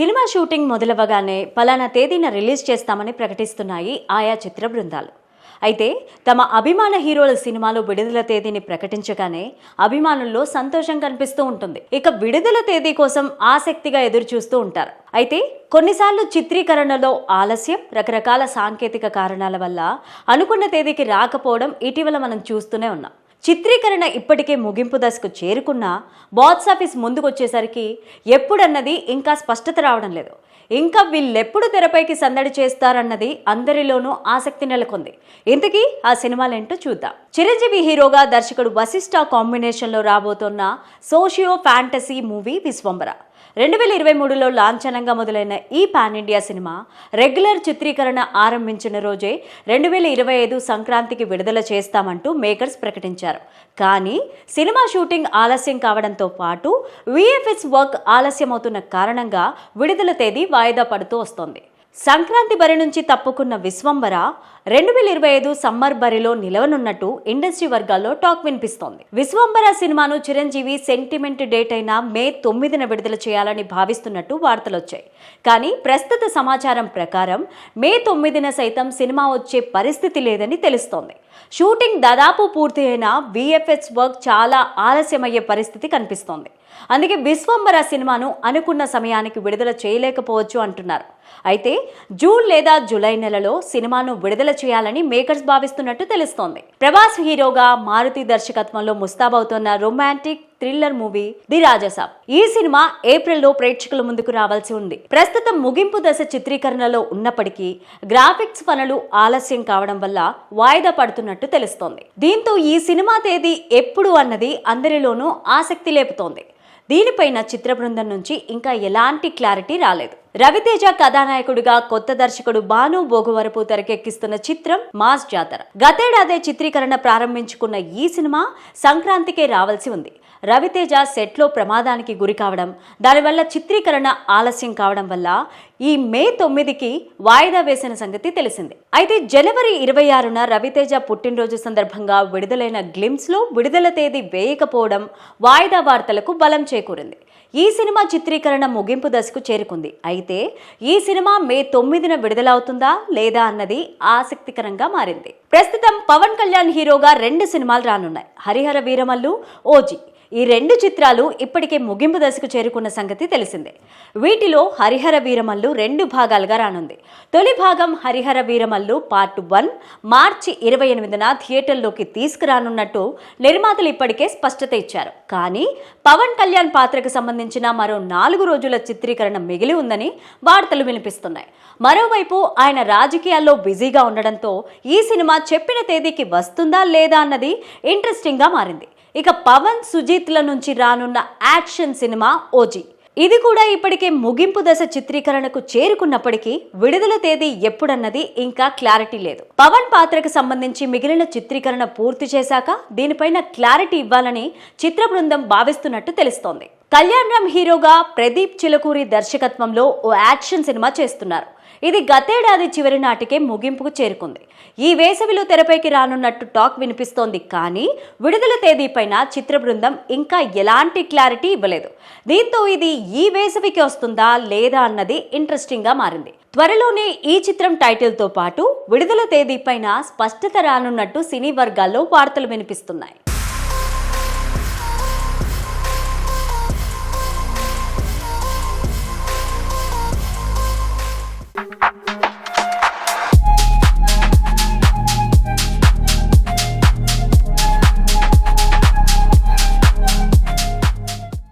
Cinema shooting మొదలవగానే పలానా తేదీన release చేస్తామని ప్రకటిస్తున్నాయి ఆయా చిత్ర బృందాలు. అయితే తమ అభిమాన హీరోల సినిమాలు విడుదల తేదీని ప్రకటించగానే అభిమానుల్లో సంతోషం కనిపిస్తూ ఉంటుంది. ఇక విడుదల తేదీ కోసం ఆసక్తిగా ఎదురు చూస్తూ ఉంటారు. అయితే కొన్నిసార్లు చిత్రీకరణలో ఆలస్యం, రకరకాల సాంకేతిక కారణాల వల్ల అనుకున్న తేదీకి రాకపోవడం ఇటీవల మనం చూస్తూనే ఉన్నాం. చిత్రీకరణ ఇప్పటికే ముగింపు దశకు చేరుకున్నా బాక్సాఫీస్ ముందుకొచ్చేసరికి ఎప్పుడన్నది ఇంకా స్పష్టత రావడం లేదు. ఇంకా వీళ్ళెప్పుడు తెరపైకి సందడి చేస్తారన్నది అందరిలోనూ ఆసక్తి నెలకొంది. ఇంతకీ ఆ సినిమాలేంటో చూద్దాం. చిరంజీవి హీరోగా దర్శకుడు వశిష్ఠ కాంబినేషన్లో రాబోతున్న సోషియో ఫ్యాంటసీ మూవీ విశ్వంబర 2023లో లాంఛనంగా మొదలైన ఈ పాన్ ఇండియా సినిమా రెగ్యులర్ చిత్రీకరణ ఆరంభించిన రోజే 2025 సంక్రాంతికి విడుదల చేస్తామంటూ మేకర్స్ ప్రకటించారు. కానీ సినిమా షూటింగ్ ఆలస్యం కావడంతో పాటు విఎఫ్ఎక్స్ వర్క్ ఆలస్యమవుతున్న కారణంగా విడుదల తేదీ వాయిదా పడుతూ వస్తోంది. సంక్రాంతి బరి నుంచి తప్పుకున్న విశ్వంబర 2025 సమ్మర్ బరిలో నిలవనున్నట్టు ఇండస్ట్రీ వర్గాల్లో టాక్ వినిపిస్తోంది. విశ్వంబర సినిమాను చిరంజీవి సెంటిమెంట్ డేట్ అయిన మే 9న విడుదల చేయాలని భావిస్తున్నట్టు వార్తలొచ్చాయి. కానీ ప్రస్తుత సమాచారం ప్రకారం మే 9న సైతం సినిమా వచ్చే పరిస్థితి లేదని తెలుస్తోంది. షూటింగ్ దాదాపు పూర్తి అయినా విఎఫ్ఎక్స్ వర్క్ చాలా ఆలస్యమయ్యే పరిస్థితి కనిపిస్తోంది. అందుకే విశ్వంబర సినిమాను అనుకున్న సమయానికి విడుదల చేయలేకపోవచ్చు అంటున్నారు. అయితే జూన్ లేదా జూలై నెలలో సినిమాను విడుదల చేయాలని మేకర్స్ భావిస్తున్నట్టు తెలుస్తోంది. ప్రభాస్ హీరోగా మారుతి దర్శకత్వంలో ముస్తాబవుతున్న romantic thriller movie the Rajasaab. ఈ సినిమా ఏప్రిల్లో ప్రేక్షకుల ముందుకు రావాల్సి ఉంది. ప్రస్తుతం ముగింపు దశ చిత్రీకరణలో ఉన్నప్పటికీ గ్రాఫిక్స్ పనులు ఆలస్యం కావడం వల్ల వాయిదా పడుతున్నట్టు తెలుస్తోంది. దీంతో ఈ సినిమా తేదీ ఎప్పుడు అన్నది అందరిలోనూ ఆసక్తి లేపుతోంది. దీనిపైన చిత్ర బృందం నుంచి ఇంకా ఎలాంటి క్లారిటీ రాలేదు. రవితేజ కథానాయకుడిగా కొత్త దర్శకుడు భాను భోగవరపు తెరకెక్కిస్తున్న చిత్రం మాస్ జాతర. గతేడాదే చిత్రీకరణ ప్రారంభించుకున్న ఈ సినిమా సంక్రాంతికే రావాల్సి ఉంది. రవితేజ సెట్లో ప్రమాదానికి గురి కావడం, దానివల్ల చిత్రీకరణ ఆలస్యం కావడం వల్ల ఈ మే 9కి వాయిదా వేసిన సంగతి తెలిసింది. అయితే జనవరి 26న రవితేజ పుట్టినరోజు సందర్భంగా విడుదలైన గ్లిమ్స్లో విడుదల తేదీ వేయకపోవడం వాయిదా వార్తలకు బలం చేకూరింది. ఈ సినిమా చిత్రీకరణ ముగింపు దశకు చేరుకుంది. అయితే ఈ సినిమా మే 9న విడుదలవుతుందా లేదా అన్నది ఆసక్తికరంగా మారింది. ప్రస్తుతం పవన్ కళ్యాణ్ హీరోగా 2 సినిమాలు రానున్నాయి. హరిహర వీరమల్లు, ఓజీ. ఈ 2 చిత్రాలు ఇప్పటికే ముగింపు దశకు చేరుకున్న సంగతి తెలిసిందే. వీటిలో హరిహర వీరమల్లు 2 భాగాలుగా రానుంది. తొలి భాగం హరిహర వీరమల్లు పార్ట్ 1 మార్చి 28న థియేటర్లోకి తీసుకురానున్నట్టు నిర్మాతలు ఇప్పటికే స్పష్టత ఇచ్చారు. కానీ పవన్ కళ్యాణ్ పాత్రకు సంబంధించిన మరో 4 రోజుల చిత్రీకరణ మిగిలి ఉందని వార్తలు వినిపిస్తున్నాయి. మరోవైపు ఆయన రాజకీయాల్లో బిజీగా ఉండడంతో ఈ సినిమా చెప్పిన తేదీకి వస్తుందా లేదా అన్నది ఇంట్రెస్టింగ్ గా మారింది. ఇక పవన్, సుజీత్ల నుంచి రానున్న యాక్షన్ సినిమా ఓజీ. ఇది కూడా ఇప్పటికే ముగింపు దశ చిత్రీకరణకు చేరుకున్నప్పటికీ విడుదల తేదీ ఎప్పుడన్నది ఇంకా క్లారిటీ లేదు. పవన్ పాత్రకు సంబంధించి మిగిలిన చిత్రీకరణ పూర్తి చేశాక దీనిపైన క్లారిటీ ఇవ్వాలని చిత్ర బృందం భావిస్తున్నట్టు తెలుస్తోంది. కళ్యాణ్ రామ్ హీరోగా ప్రదీప్ చిలకూరి దర్శకత్వంలో ఓ యాక్షన్ సినిమా చేస్తున్నారు. ఇది గతేడాది చివరి నాటికే ముగింపుకు చేరుకుంది. ఈ వేసవిలో తెరపైకి రానున్నట్టు టాక్ వినిపిస్తోంది. కానీ విడుదల తేదీపైన చిత్ర బృందం ఇంకా ఎలాంటి క్లారిటీ ఇవ్వలేదు. దీంతో ఇది ఈ వేసవికి వస్తుందా లేదా అన్నది ఇంట్రెస్టింగ్ గా మారింది. త్వరలోనే ఈ చిత్రం టైటిల్తో పాటు విడుదల తేదీపైన స్పష్టత రానున్నట్టు సినీ వర్గాల్లో వార్తలు వినిపిస్తున్నాయి.